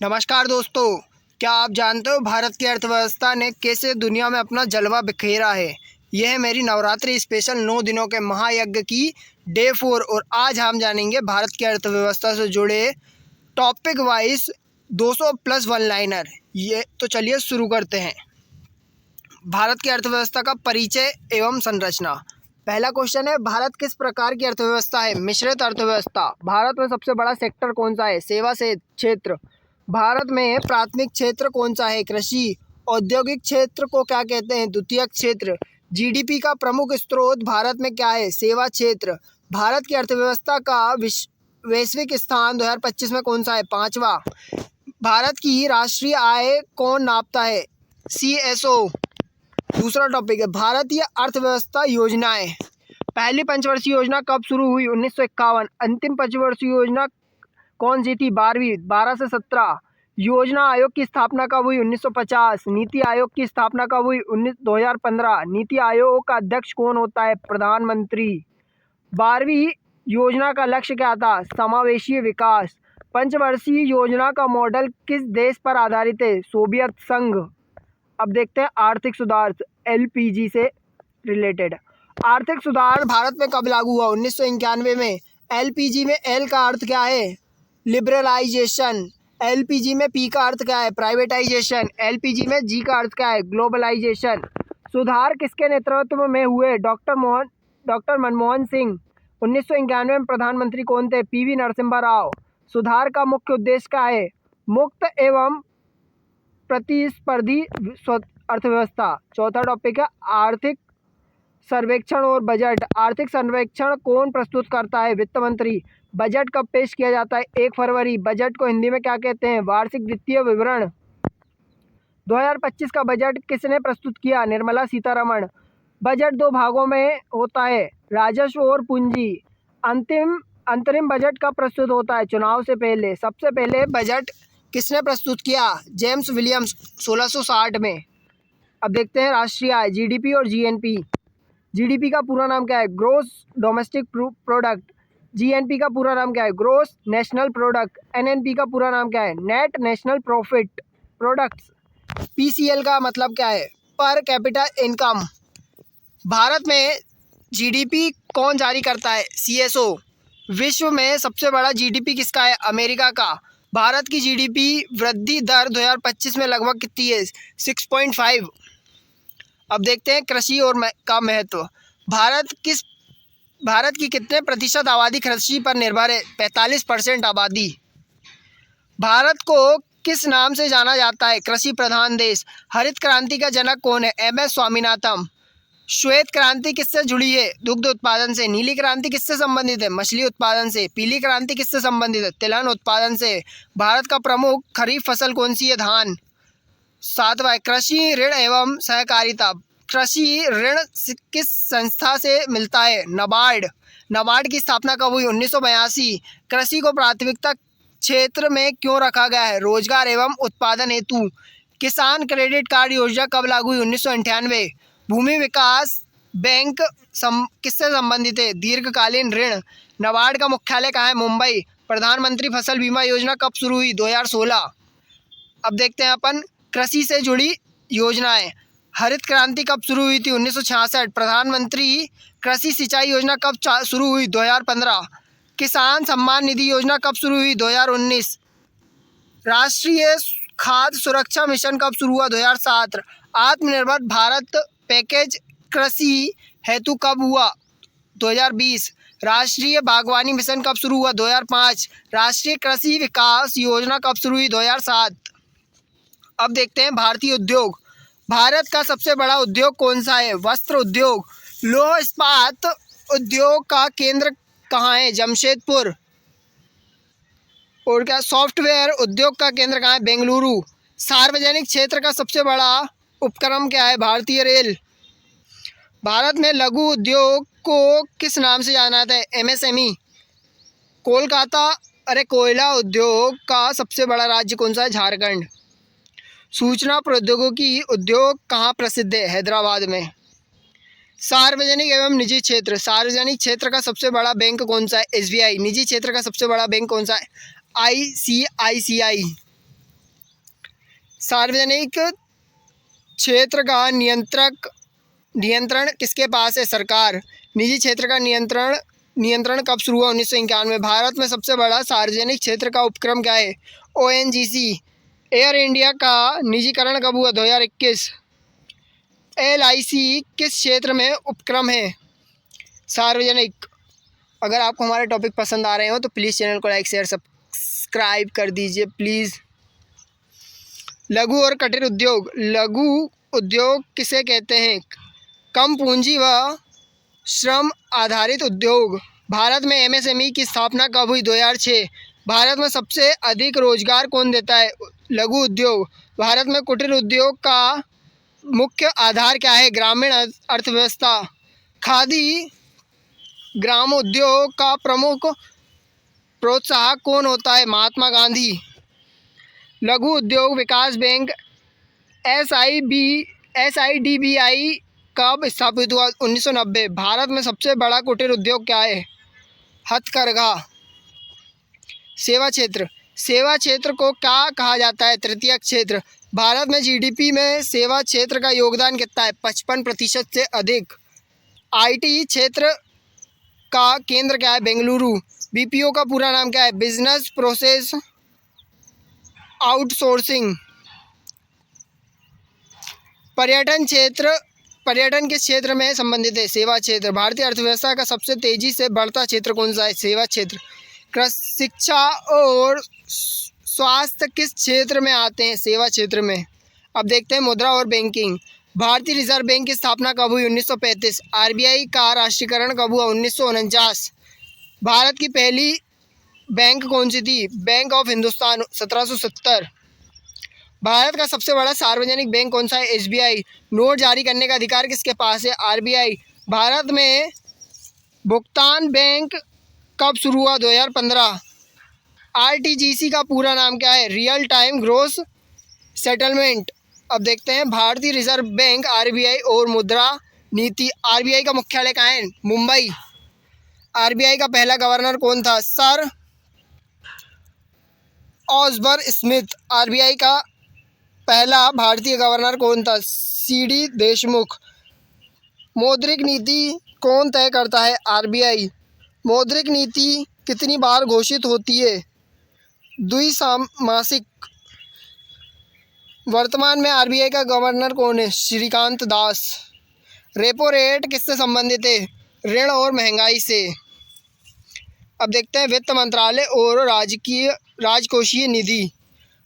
नमस्कार दोस्तों, क्या आप जानते हो भारत की अर्थव्यवस्था ने कैसे दुनिया में अपना जलवा बिखेरा है। यह है मेरी नवरात्रि स्पेशल 9 दिनों के महायज्ञ की डे 4 और आज हम जानेंगे भारत की अर्थव्यवस्था से जुड़े topic wise 200 plus one liner. ये तो चलिए शुरू करते हैं। भारत की अर्थव्यवस्था का परिचय एवं संरचना। पहला क्वेश्चन है, भारत किस प्रकार की अर्थव्यवस्था है? मिश्रित अर्थव्यवस्था। भारत में सबसे बड़ा सेक्टर कौन सा है? सेवा से क्षेत्र। भारत में प्राथमिक क्षेत्र कौन सा है? कृषि। औद्योगिक क्षेत्र को क्या कहते हैं? द्वितीयक क्षेत्र। जीडीपी का प्रमुख स्रोत भारत में क्या है? सेवा क्षेत्र। भारत की अर्थव्यवस्था का वैश्विक स्थान 2025 में कौन सा है? 5वां। भारत की राष्ट्रीय आय कौन नापता है? CSO। दूसरा टॉपिक है, भारतीय अर्थव्यवस्था योजनाएं। पहली पंचवर्षीय योजना कब शुरू हुई? 1951। अंतिम पंचवर्षीय योजना कौन सी थी? 12वीं। 12 से 17। योजना आयोग की स्थापना कब हुई? 1950। नीति आयोग की स्थापना कब हुई? 2015। नीति आयोग का अध्यक्ष कौन होता है? प्रधानमंत्री। 12वीं योजना का लक्ष्य क्या था? समावेशी विकास। पंचवर्षीय योजना का मॉडल किस देश पर आधारित है? सोवियत संघ। अब देखते हैं आर्थिक सुधार, LPG से रिलेटेड। आर्थिक सुधार भारत में कब लागू हुआ? 1991 में। LPG में L का अर्थ क्या है? लिबरलाइजेशन। LPG में P का अर्थ क्या है? प्राइवेटाइजेशन। LPG में G का अर्थ क्या है? ग्लोबलाइजेशन। सुधार किसके नेतृत्व में हुए? डॉक्टर मनमोहन सिंह। 1991 में प्रधानमंत्री कौन थे? PV नरसिम्हा राव। सुधार का मुख्य उद्देश्य क्या है? मुक्त एवं प्रतिस्पर्धी अर्थव्यवस्था। चौथा टॉपिक है, आर्थिक सर्वेक्षण और बजट। आर्थिक सर्वेक्षण कौन प्रस्तुत करता है? वित्त मंत्री। बजट कब पेश किया जाता है? 1 फरवरी। बजट को हिंदी में क्या कहते हैं? वार्षिक वित्तीय विवरण। 2025 का बजट किसने प्रस्तुत किया? निर्मला सीतारमण। बजट 2 भागों में होता है, राजस्व और पूंजी। अंतरिम बजट कब प्रस्तुत होता है? चुनाव से पहले। सबसे पहले बजट किसने प्रस्तुत किया? जेम्स विलियम्स 1660 में। अब देखते हैं राष्ट्रीय आय, GDP और GNP। GDP का पूरा नाम क्या है? Gross domestic product. GNP का पूरा नाम क्या है? Gross national product. NNP का पूरा नाम क्या है? Net national profit products. PCL का मतलब क्या है? Per capita income. भारत में GDP कौन जारी करता है? CSO। विश्व में सबसे बड़ा GDP किसका है? अमेरिका का। भारत की GDP वृद्धि दर 2025 में लगभग कितनी है? 6.5। अब देखते हैं कृषि और का महत्व। भारत की कितने प्रतिशत आबादी कृषि पर निर्भर है? 45% आबादी। भारत को किस नाम से जाना जाता है? कृषि प्रधान देश। हरित क्रांति का जनक कौन है? MS स्वामीनाथन। श्वेत क्रांति किससे जुड़ी है? दुग्ध उत्पादन से। नीली क्रांति किससे संबंधित है? मछली उत्पादन से। पीली क्रांति किससे संबंधित है? तिलहन उत्पादन से। भारत का प्रमुख खरीफ फसल कौन सी है? धान। 7वां, कृषि ऋण एवं सहकारिता। कृषि ऋण किस संस्था से मिलता है? नाबार्ड। नाबार्ड की स्थापना कब हुई? 1982। कृषि को प्राथमिकता क्षेत्र में क्यों रखा गया है? रोजगार एवं उत्पादन हेतु। किसान क्रेडिट कार्ड योजना कब लागू हुई? 1998। भूमि विकास बैंक किससे संबंधित है? दीर्घकालीन ऋण। नाबार्ड का मुख्यालय कहाँ है? मुंबई। प्रधानमंत्री फसल बीमा योजना कब शुरू हुई? 2016। अब देखते हैं अपन कृषि से जुड़ी योजनाएं। हरित क्रांति कब शुरू हुई थी? 1966। प्रधानमंत्री कृषि सिंचाई योजना कब शुरू हुई? 2015। किसान सम्मान निधि योजना कब शुरू हुई? 2019। राष्ट्रीय खाद्य सुरक्षा मिशन कब शुरू हुआ? 2007। आत्मनिर्भर भारत पैकेज कृषि हेतु कब हुआ? 2020। राष्ट्रीय बागवानी मिशन कब शुरू हुआ? 2005। राष्ट्रीय कृषि विकास योजना कब शुरू हुई? 2007। अब देखते हैं भारतीय उद्योग। भारत का सबसे बड़ा उद्योग कौन सा है? वस्त्र उद्योग। लौह इस्पात उद्योग का केंद्र कहाँ है? जमशेदपुर। और क्या सॉफ्टवेयर उद्योग का केंद्र कहाँ है? बेंगलुरु। सार्वजनिक क्षेत्र का सबसे बड़ा उपक्रम क्या है? भारतीय रेल। भारत में लघु उद्योग को किस नाम से जाना जाता है? MSME। कोलकाता कोयला उद्योग का सबसे बड़ा राज्य कौन सा है? झारखंड। सूचना प्रौद्योगिकी उद्योग कहाँ प्रसिद्ध है? हैदराबाद में। सार्वजनिक एवं निजी क्षेत्र। सार्वजनिक क्षेत्र का सबसे बड़ा बैंक कौन सा है? SBI। निजी क्षेत्र का सबसे बड़ा बैंक कौन सा है? ICICI। सार्वजनिक क्षेत्र का नियंत्रण किसके पास है? सरकार। निजी क्षेत्र का नियंत्रण कब शुरू हुआ? 1991। भारत में सबसे बड़ा सार्वजनिक क्षेत्र का उपक्रम क्या है? ONGC। एयर इंडिया का निजीकरण कब हुआ? 2021। LIC किस क्षेत्र में उपक्रम है? सार्वजनिक। अगर आपको हमारे टॉपिक पसंद आ रहे हो तो प्लीज़ चैनल को लाइक शेयर सब्सक्राइब कर दीजिए प्लीज़। लघु और कुटीर उद्योग। लघु उद्योग किसे कहते हैं? कम पूंजी व श्रम आधारित उद्योग। भारत में MSME की स्थापना कब हुई? 2006। भारत में सबसे अधिक रोजगार कौन देता है? लघु उद्योग। भारत में कुटीर उद्योग का मुख्य आधार क्या है? ग्रामीण अर्थव्यवस्था। खादी ग्रामोद्योग का प्रमुख प्रोत्साहक कौन होता है? महात्मा गांधी। लघु उद्योग विकास बैंक SIDBI कब स्थापित हुआ? 1990। भारत में सबसे बड़ा कुटीर उद्योग क्या है? हथकरघा। सेवा क्षेत्र। सेवा क्षेत्र को क्या कहा जाता है? तृतीयक क्षेत्र। भारत में GDP में सेवा क्षेत्र का योगदान कितना है? 55% से अधिक। IT क्षेत्र का केंद्र क्या है? बेंगलुरु। BPO का पूरा नाम क्या है? Business process outsourcing. पर्यटन क्षेत्र। पर्यटन किस क्षेत्र में संबंधित है? सेवा क्षेत्र। भारतीय अर्थव्यवस्था का सबसे तेजी से बढ़ता क्षेत्र कौन सा है? सेवा क्षेत्र। शिक्षा और स्वास्थ्य किस क्षेत्र में आते हैं? सेवा क्षेत्र में। अब देखते हैं मुद्रा और बैंकिंग। भारतीय रिजर्व बैंक की स्थापना कब हुई? 1935। RBI का राष्ट्रीयकरण कब हुआ? 1949। भारत की पहली बैंक कौन सी थी? Bank of Hindustan, 1770। भारत का सबसे बड़ा सार्वजनिक बैंक कौन सा है? SBI। नोट जारी करने का अधिकार किसके पास है? RBI। भारत में भुगतान बैंक कब शुरू हुआ? 2015। RTGC का पूरा नाम क्या है? Real time gross settlement. अब देखते हैं भारतीय रिजर्व बैंक RBI और मुद्रा नीति। RBI का मुख्यालय कहाँ है? मुंबई। RBI का पहला गवर्नर कौन था? Sir ऑस्बर्न Smith. RBI का पहला भारतीय गवर्नर कौन था? CD देशमुख। मौद्रिक नीति कौन तय करता है? RBI। मौद्रिक नीति कितनी बार घोषित होती है? द्विमासिक। वर्तमान में RBI का गवर्नर कौन है? श्रीकांत दास। रेपो रेट किससे संबंधित है? ऋण और महंगाई से। अब देखते हैं वित्त मंत्रालय और राजकोषीय निधि।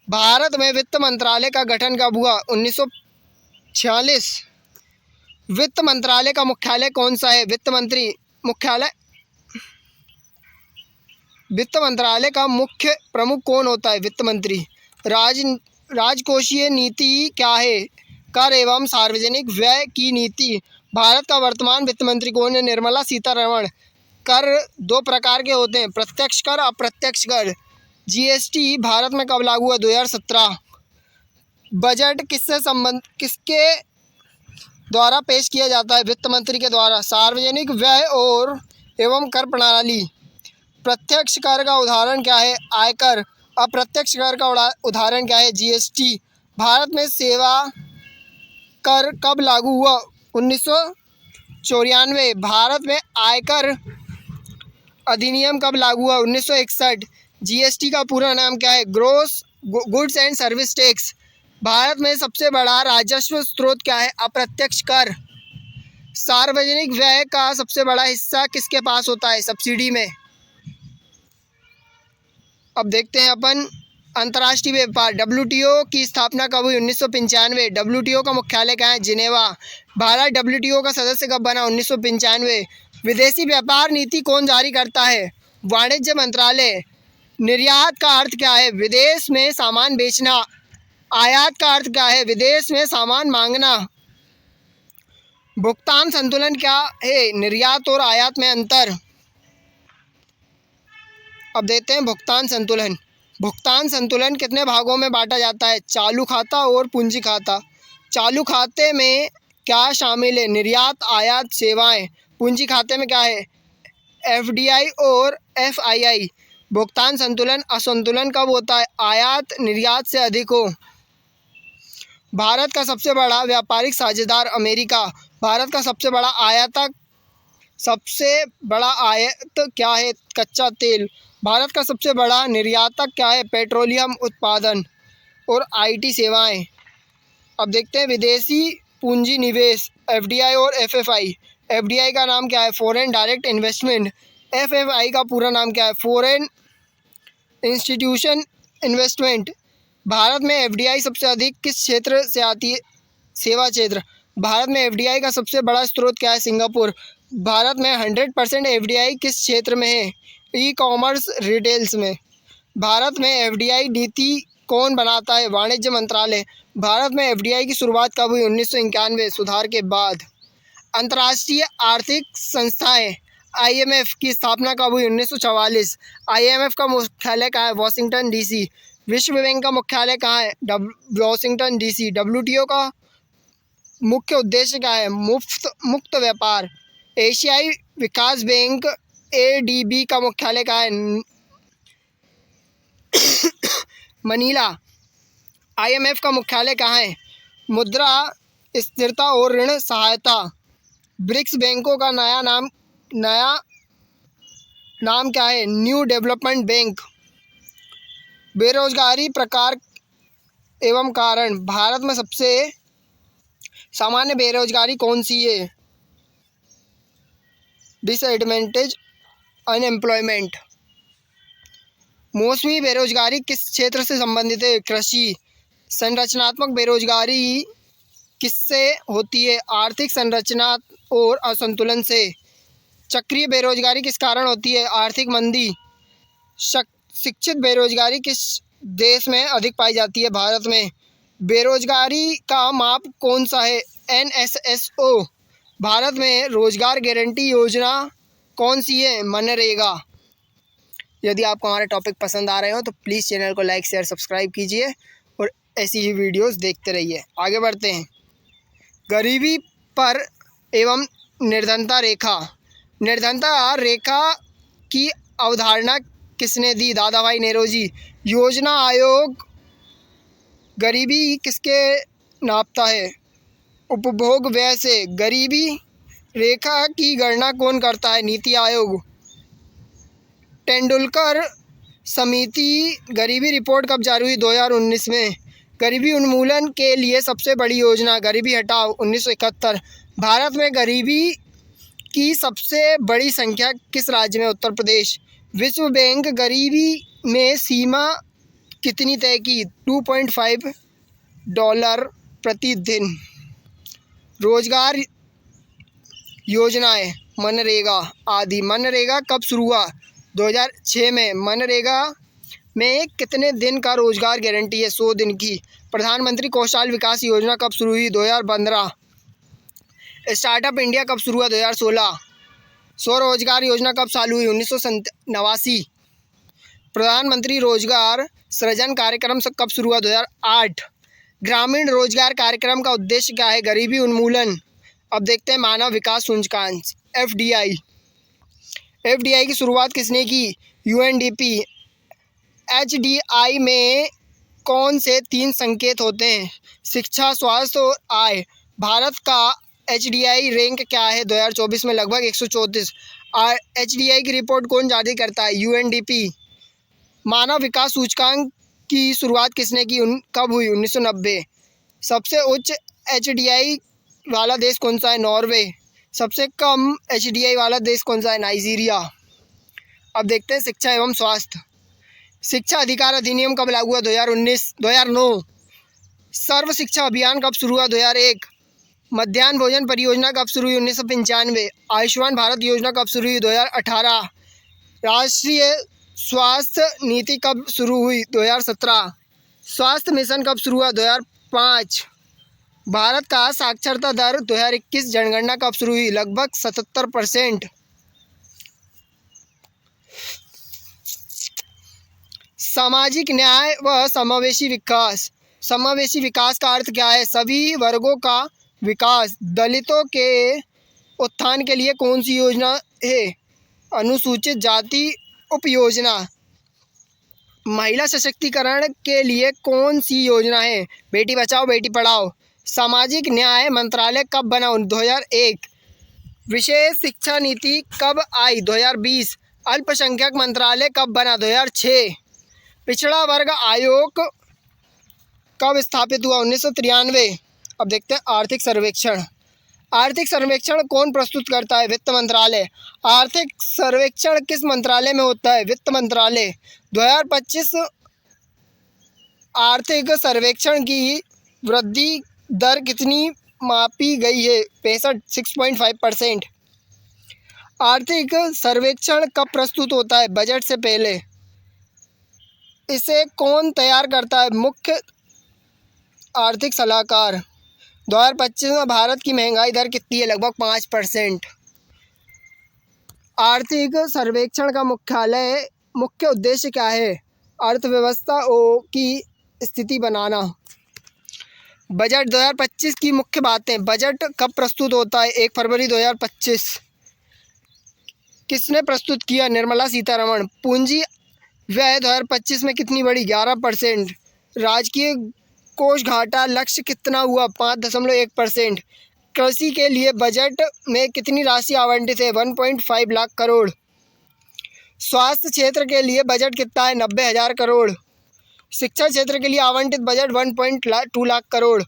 भारत में वित्त मंत्रालय का गठन कब हुआ? 1946। वित्त मंत्रालय का मुख्यालय कौन सा है? वित्त मंत्रालय का मुख्य प्रमुख कौन होता है? वित्त मंत्री। राजकोषीय नीति क्या है? कर एवं सार्वजनिक व्यय की नीति। भारत का वर्तमान वित्त मंत्री कौन है? निर्मला सीतारमण। कर दो प्रकार के होते हैं, प्रत्यक्ष कर, अप्रत्यक्ष कर। GST भारत में कब लागू हुआ? 2017। बजट किसके द्वारा पेश किया जाता है? वित्त मंत्री के द्वारा। सार्वजनिक व्यय और एवं कर प्रणाली। प्रत्यक्ष कर का उदाहरण क्या है? आयकर। अप्रत्यक्ष कर का उदाहरण क्या है? GST। भारत में सेवा कर कब लागू हुआ? 1994। भारत में आयकर अधिनियम कब लागू हुआ? 1961। GST का पूरा नाम क्या है? Gross goods and service tax. Bharat में सबसे बड़ा राजस्व स्रोत क्या है? अप्रत्यक्ष कर। सार्वजनिक व्यय का सबसे बड़ा हिस्सा किसके पास होता है? सब्सिडी में। अब देखते हैं अपन अंतर्राष्ट्रीय व्यापार। WTO की स्थापना कब हुई? 1995। WTO का मुख्यालय कहाँ है? जिनेवा। भारत WTO का सदस्य कब बना? 1995। विदेशी व्यापार नीति कौन जारी करता है? वाणिज्य मंत्रालय। निर्यात का अर्थ क्या है? विदेश में सामान बेचना। आयात का अर्थ क्या है? विदेश में सामान मांगना। भुगतान संतुलन क्या है? निर्यात और आयात में अंतर। अब देखते हैं भुगतान संतुलन। भुगतान संतुलन कितने भागों में बांटा जाता है? चालू खाता और पूंजी खाता। चालू खाते में क्या शामिल है? निर्यात, आयात, सेवाएं। पूंजी खाते में क्या है? FDI और FII। भुगतान संतुलन असंतुलन कब होता है? आयात निर्यात से अधिक हो। भारत का सबसे बड़ा व्यापारिक साझेदार अमेरिका। भारत का सबसे बड़ा आयात क्या है? कच्चा तेल। भारत का सबसे बड़ा निर्यातक क्या है? पेट्रोलियम उत्पादन और आईटी सेवाएं। अब देखते हैं विदेशी पूंजी निवेश, एफडीआई और एफएफआई। एफडीआई का नाम क्या है? Foreign direct investment. एफएफआई का पूरा नाम क्या है? Foreign institution investment. भारत में एफडीआई सबसे अधिक किस क्षेत्र से आती है? सेवा क्षेत्र। भारत में एफडीआई का सबसे बड़ा स्रोत क्या है? सिंगापुर। भारत में 100% एफडीआई किस क्षेत्र में है? ई कॉमर्स रिटेल्स में। भारत में एफडीआई नीति कौन बनाता है? वाणिज्य मंत्रालय। भारत में एफडीआई की शुरुआत कब हुई? 1991 सुधार के बाद। अंतर्राष्ट्रीय आर्थिक संस्थाएं आईएमएफ की स्थापना कब हुई? 1944। आईएमएफ का मुख्यालय कहाँ है? Washington DC. विश्व बैंक का मुख्यालय कहाँ है? Washington DC. डब्ल्यूटीओ का मुख्य उद्देश्य क्या है? मुक्त व्यापार। एशियाई विकास बैंक एडीबी का मुख्यालय कहाँ है? मनीला। आईएमएफ का मुख्यालय कहाँ है? मुद्रा स्थिरता और ऋण सहायता। ब्रिक्स बैंकों का नया नाम क्या है? New development bank. बेरोजगारी प्रकार एवं कारण। भारत में सबसे सामान्य बेरोजगारी कौन सी है? Disadvantage unemployment. मौसमी बेरोजगारी किस क्षेत्र से संबंधित है? कृषि। संरचनात्मक बेरोजगारी किससे होती है? आर्थिक संरचना और असंतुलन से। चक्रीय बेरोजगारी किस कारण होती है? आर्थिक मंदी। शिक्षित बेरोजगारी किस देश में अधिक पाई जाती है? भारत में। बेरोजगारी का माप कौन सा है? एनएसएसओ। भारत में रोजगार गारंटी योजना कौन सी है? मनरेगा। यदि आपको हमारे टॉपिक पसंद आ रहे हो तो प्लीज़ चैनल को लाइक शेयर सब्सक्राइब कीजिए और ऐसी ही वीडियोस देखते रहिए। आगे बढ़ते हैं। गरीबी पर एवं निर्धनता रेखा। निर्धनता रेखा की अवधारणा किसने दी? दादा भाई नौरोजी। योजना आयोग गरीबी किसके नापता है? उपभोग व्यय से। गरीबी रेखा की गणना कौन करता है? नीति आयोग। तेंदुलकर समिति गरीबी रिपोर्ट कब जारी हुई? 2019 में। गरीबी उन्मूलन के लिए सबसे बड़ी योजना गरीबी हटाओ 1971। भारत में गरीबी की सबसे बड़ी संख्या किस राज्य में? उत्तर प्रदेश। विश्व बैंक गरीबी में सीमा कितनी तय की? $2.5 प्रतिदिन। रोजगार योजनाएं मनरेगा आदि। मनरेगा कब शुरू हुआ? 2006 में। मनरेगा में कितने दिन का रोजगार गारंटी है? 100 दिन की। प्रधानमंत्री कौशल विकास योजना कब शुरू हुई? 2015। स्टार्टअप इंडिया कब शुरू हुआ? 2016। स्वरोजगार योजना कब चालू हुई? 1989। प्रधानमंत्री रोजगार सृजन कार्यक्रम कब शुरू हुआ? 2008। ग्रामीण रोजगार कार्यक्रम का उद्देश्य क्या है? गरीबी उन्मूलन। अब देखते हैं मानव विकास सूचकांक एफडीआई। एफडीआई की शुरुआत किसने की? यूएनडीपी। एचडीआई में कौन से 3 संकेत होते हैं? शिक्षा, स्वास्थ्य और आय। भारत का एचडीआई रैंक क्या है? 2024 में लगभग 134। एचडीआई की रिपोर्ट कौन जारी करता है? यूएनडीपी। मानव विकास सूचकांक की शुरुआत किसने की? कब हुई? 1990। सबसे उच्च एचडीआई वाला देश कौन सा है? नॉर्वे। सबसे कम एचडीआई वाला देश कौन सा है? नाइजीरिया। अब देखते हैं शिक्षा एवं स्वास्थ्य। शिक्षा अधिकार अधिनियम कब लागू हुआ? 2009। सर्व शिक्षा अभियान कब शुरू हुआ? 2001। मध्याह्न भोजन परियोजना कब शुरू हुई? 1995। आयुष्मान भारत योजना कब शुरू हुई? 2018। राष्ट्रीय स्वास्थ्य नीति कब शुरू हुई? 2017। स्वास्थ्य मिशन कब शुरू हुआ? 2005। भारत का साक्षरता दर 2021 जनगणना कब शुरू हुई? लगभग 77%। सामाजिक न्याय व समावेशी विकास। समावेशी विकास का अर्थ क्या है? सभी वर्गों का विकास। दलितों के उत्थान के लिए कौन सी योजना है? अनुसूचित जाति उपयोजना। महिला सशक्तिकरण के लिए कौन सी योजना है? बेटी बचाओ बेटी पढ़ाओ। सामाजिक न्याय मंत्रालय कब बना? 2001। विशेष शिक्षा नीति कब आई? 2020। अल्पसंख्यक मंत्रालय कब बना? 2006। पिछड़ा वर्ग आयोग कब स्थापित हुआ? 1993। अब देखते हैं आर्थिक सर्वेक्षण। आर्थिक सर्वेक्षण कौन प्रस्तुत करता है? वित्त मंत्रालय। आर्थिक सर्वेक्षण किस मंत्रालय में होता है? वित्त मंत्रालय। 2025 आर्थिक सर्वेक्षण की वृद्धि दर कितनी मापी गई है? 6.5%। आर्थिक सर्वेक्षण कब प्रस्तुत होता है? बजट से पहले। इसे कौन तैयार करता है? मुख्य आर्थिक सलाहकार। 2025 में भारत की महंगाई दर कितनी है? लगभग 5%। आर्थिक सर्वेक्षण का मुख्य उद्देश्य क्या है? अर्थव्यवस्था की स्थिति बनाना। बजट 2025 की मुख्य बातें। बजट कब प्रस्तुत होता है? 1 फरवरी 2025। किसने प्रस्तुत किया? निर्मला सीतारमण। पूंजी व्यय 2025 में कितनी बढ़ी? 11%। राजकीय कोष घाटा लक्ष्य कितना हुआ? 5.1%। कृषि के लिए बजट में कितनी राशि आवंटित है? 1.5 लाख करोड़। स्वास्थ्य क्षेत्र के लिए बजट कितना है? 90,000 करोड़। शिक्षा क्षेत्र के लिए आवंटित बजट 1.2 लाख करोड़।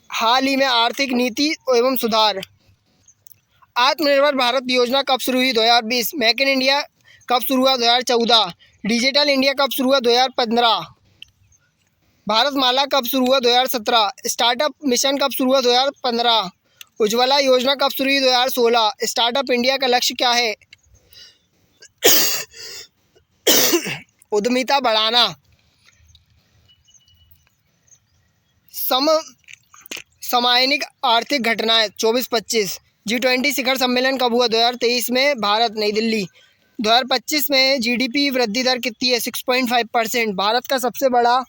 हाल ही में आर्थिक नीति एवं सुधार। आत्मनिर्भर भारत योजना कब शुरू हुई? 2020। मेक इन इंडिया कब शुरू हुआ? 2014। डिजिटल इंडिया कब शुरू हुआ? 2015। भारतमाला कब शुरू हुआ? 2017। स्टार्टअप मिशन कब शुरू हुआ? 2015। उज्ज्वला योजना कब शुरू हुई? 2016। स्टार्टअप इंडिया का लक्ष्य क्या है? उद्यमिता बढ़ाना। समसामयिक आर्थिक घटनाएं 24-25। G20 शिखर सम्मेलन कब हुआ? 2023 में, भारत, नई दिल्ली। 2025 में GDP वृद्धि दर कितनी है? 6.5%। भारत का सबसे बड़ा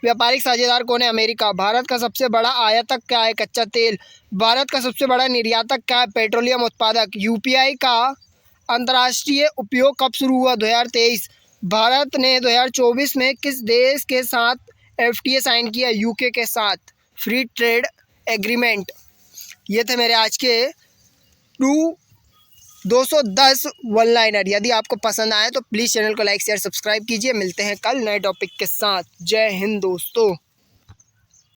व्यापारिक साझेदार कौन है? अमेरिका। भारत का सबसे बड़ा आयातक क्या है? कच्चा तेल। भारत का सबसे बड़ा निर्यातक क्या है? पेट्रोलियम उत्पादक। UPI का अंतर्राष्ट्रीय उपयोग कब शुरू हुआ? 2023। भारत ने 2024 में किस देश के साथ FTA साइन किया? UK के साथ, फ्री ट्रेड एग्रीमेंट। ये थे मेरे आज के 210 वन लाइनर। यदि आपको पसंद आए तो प्लीज़ चैनल को लाइक शेयर सब्सक्राइब कीजिए। मिलते हैं कल नए टॉपिक के साथ। जय हिंद दोस्तों।